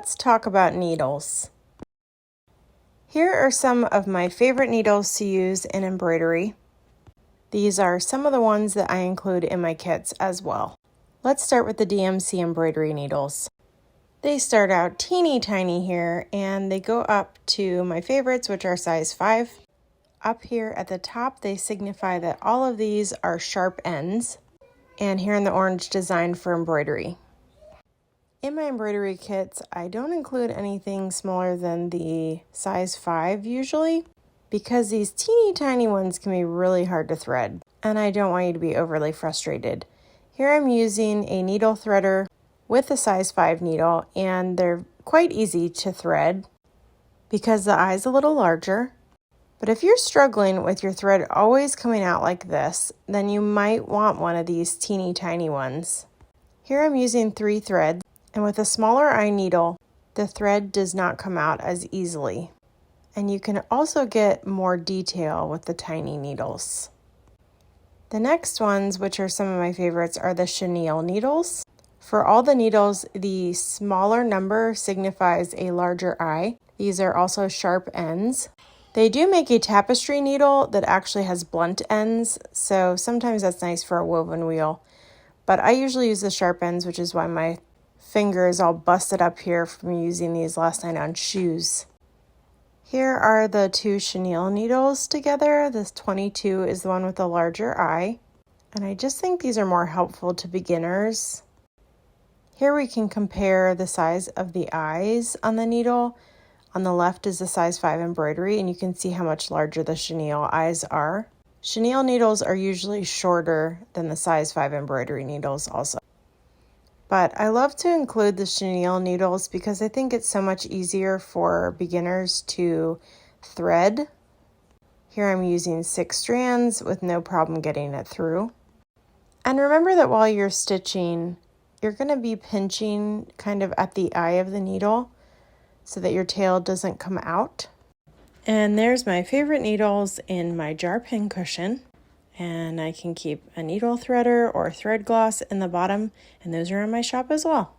let's talk about needles. Here are some of my favorite needles to use in embroidery. These are some of the ones that I include in my kits as well. Let's start with the DMC embroidery needles. They start out teeny tiny here and they go up to my favorites, which are size 5. Up here at the top, they signify that all of these are sharp ends, and here in the orange, designed for embroidery. In my embroidery kits, I don't include anything smaller than the size 5 usually, because these teeny tiny ones can be really hard to thread, and I don't want you to be overly frustrated. Here I'm using a needle threader with a size 5 needle, and they're quite easy to thread because the eye's a little larger. But if you're struggling with your thread always coming out like this, then you might want one of these teeny tiny ones. Here I'm using 3 threads, and with a smaller eye needle, the thread does not come out as easily. And you can also get more detail with the tiny needles. The next ones, which are some of my favorites, are the chenille needles. For all the needles, the smaller number signifies a larger eye. These are also sharp ends. They do make a tapestry needle that actually has blunt ends, so sometimes that's nice for a woven wheel. But I usually use the sharp ends, which is why my finger is all busted up here from using these last night on shoes. Here are the 2 chenille needles together. This 22 is the one with the larger eye, and I just think these are more helpful to beginners. Here we can compare the size of the eyes on the needle. On the left is the size 5 embroidery, and you can see how much larger the chenille eyes are. Chenille needles are usually shorter than the size 5 embroidery needles also. But I love to include the chenille needles because I think it's so much easier for beginners to thread. Here I'm using 6 strands with no problem getting it through. And remember that while you're stitching, you're going to be pinching kind of at the eye of the needle so that your tail doesn't come out. And there's my favorite needles in my jar pin cushion. And I can keep a needle threader or thread gloss in the bottom, and those are in my shop as well.